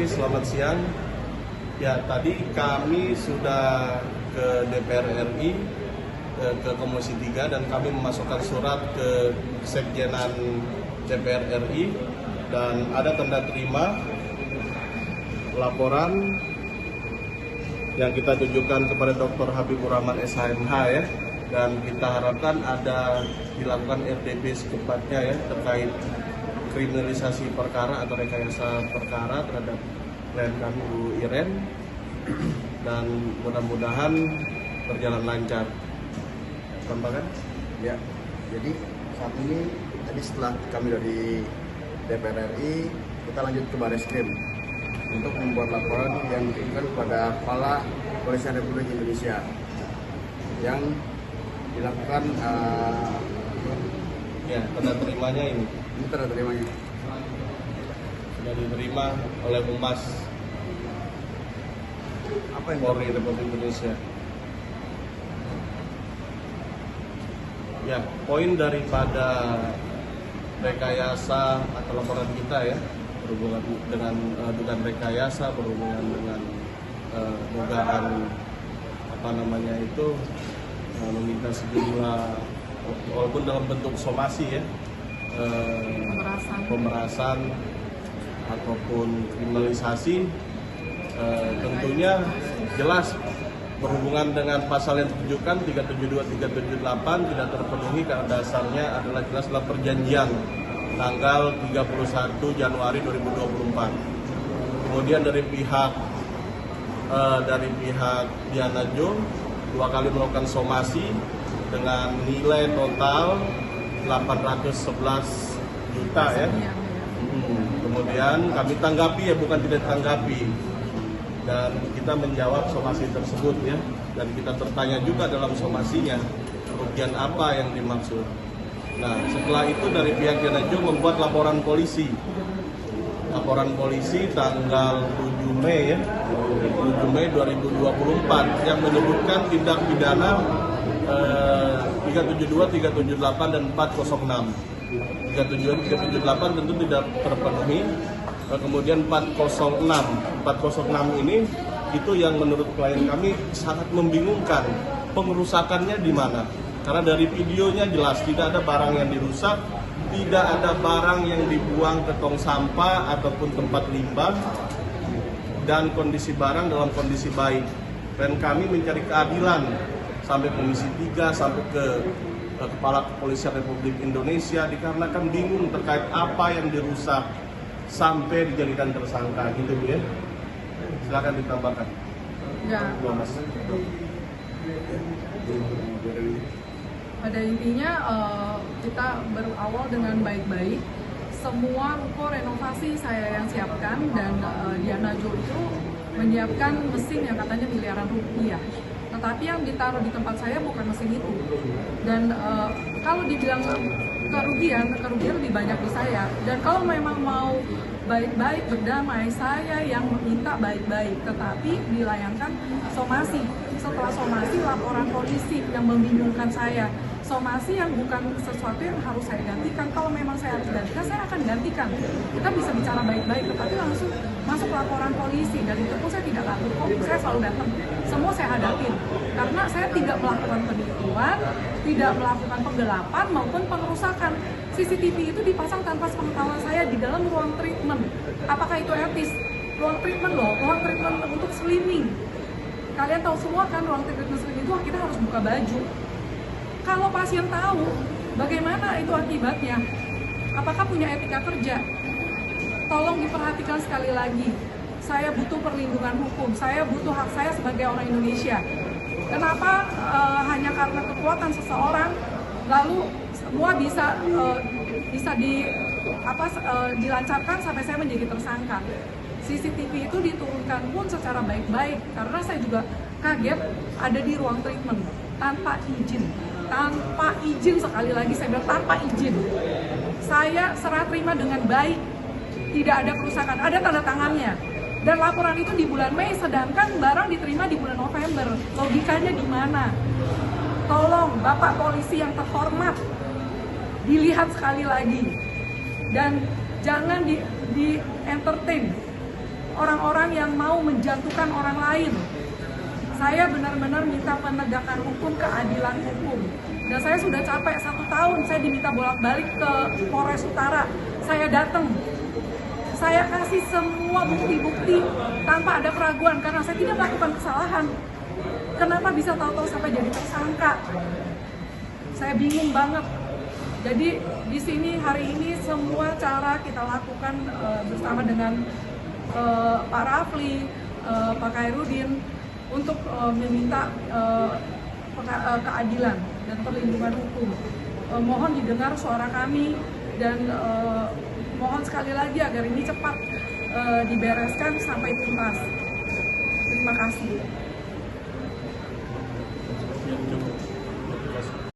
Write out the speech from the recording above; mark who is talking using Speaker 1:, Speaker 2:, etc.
Speaker 1: kasih, selamat siang. Ya, tadi kami sudah ke DPR RI, ke Komisi 3, dan kami memasukkan surat ke Sekjenan DPR RI, dan ada tanda terima laporan yang kita tujukan kepada Dr. Habibur Rahman SHMH ya, dan kita harapkan ada dilakukan RDP secepatnya ya terkait kriminalisasi perkara atau rekayasa perkara terhadap klien kami Bu Iren, dan mudah-mudahan berjalan lancar. Tambahkan?
Speaker 2: Ya, jadi saat ini tadi setelah kami dari DPR RI, kita lanjut ke Bareskrim untuk membuat laporan yang diberikan kepada Kepala Kepolisian Republik Indonesia yang dilakukan
Speaker 1: tanda terimanya ini
Speaker 2: tanda terimanya
Speaker 1: sudah diterima oleh Humas Polri Republik Indonesia. Ya, poin daripada rekayasa atau laporan kita ya berhubungan dengan dugaan rekayasa, berhubungan dengan dugaan meminta sejumlah, walaupun dalam bentuk somasi ya, pemerasan ataupun kriminalisasi, tentunya jelas berhubungan dengan pasal yang ditujukan 372, 378 tidak terpenuhi karena dasarnya adalah jelas dalam perjanjian tanggal 31 Januari 2024. Kemudian dari pihak Diana Jo 2 kali melakukan somasi dengan nilai total 811 juta ya. Kemudian kami tanggapi ya, bukan tidak tanggapi, dan kita menjawab somasi tersebut ya, dan kita tertanya juga dalam somasinya kerugian apa yang dimaksud. Nah, setelah itu dari pihak Diana Jo membuat laporan polisi tanggal 7 Mei ya, 7 Mei 2024 yang menyebutkan tindak pidana 372, 378 dan 406. 372, 378 tentu tidak terpenuhi. Kemudian 406 ini itu yang menurut klien kami sangat membingungkan. Pengerusakannya di mana? Karena dari videonya jelas tidak ada barang yang dirusak, tidak ada barang yang dibuang ke tong sampah ataupun tempat limbah, dan kondisi barang dalam kondisi baik. Dan kami mencari keadilan sampai Komisi 3, sampai ke Kepala Kepolisian Republik Indonesia, dikarenakan bingung terkait apa yang dirusak sampai dijadikan tersangka gitu Bu ya. Silakan ditambahkan.
Speaker 3: Ya. Pada intinya kita berawal dengan baik-baik. Semua ruko renovasi saya yang siapkan, dan Diana Jo itu menyiapkan mesin yang katanya miliaran rupiah. Tetapi yang ditaruh di tempat saya bukan mesin itu. Dan kalau dibilang kerugian lebih banyak di saya. Dan kalau memang mau baik-baik berdamai, saya yang meminta baik-baik, tetapi dilayangkan somasi. Setelah somasi, laporan polisi yang membingungkan saya. Somasi yang bukan sesuatu yang harus saya gantikan. Kalau memang saya harus gantikan, saya akan gantikan. Kita bisa bicara baik-baik, tetapi langsung masuk laporan polisi. Dan itu pun saya tidak takut kok, saya selalu datang. Semua saya hadapin. Karena saya tidak melakukan penipuan, tidak melakukan penggelapan maupun pengerusakan. CCTV itu dipasang tanpa sepengetahuan saya di dalam ruang treatment. Apakah itu etis? Ruang treatment loh, ruang treatment untuk slimming. Kalian tahu semua kan, ruang treatment slimming itu kita harus buka baju. Kalau pasien tahu, bagaimana itu akibatnya? Apakah punya etika kerja? Tolong diperhatikan sekali lagi. Saya butuh perlindungan hukum. Saya butuh hak saya sebagai orang Indonesia. Kenapa hanya karena kekuatan seseorang, lalu semua bisa dilancarkan sampai saya menjadi tersangka? CCTV itu diturunkan pun secara baik-baik, karena saya juga kaget ada di ruang treatment tanpa izin. Tanpa izin, sekali lagi saya bilang tanpa izin. Saya serah terima dengan baik, tidak ada kerusakan, ada tanda tangannya. Dan laporan itu di bulan Mei, sedangkan barang diterima di bulan November. Logikanya di mana? Tolong Bapak Polisi yang terhormat, dilihat sekali lagi. Dan jangan di entertain orang-orang yang mau menjatuhkan orang lain. Saya benar-benar minta penegakan hukum, keadilan hukum. Dan saya sudah capek 1 tahun, saya diminta bolak-balik ke Polres Utara. Saya datang, saya kasih semua bukti-bukti tanpa ada keraguan karena saya tidak melakukan kesalahan. Kenapa bisa tahu-tahu sampai jadi tersangka? Saya bingung banget. Jadi di sini hari ini semua cara kita lakukan bersama dengan Pak Rafli, Pak Khairuddin untuk meminta keadilan dan perlindungan hukum. Mohon didengar suara kami dan mohon sekali lagi agar ini cepat dibereskan sampai tuntas. Terima kasih.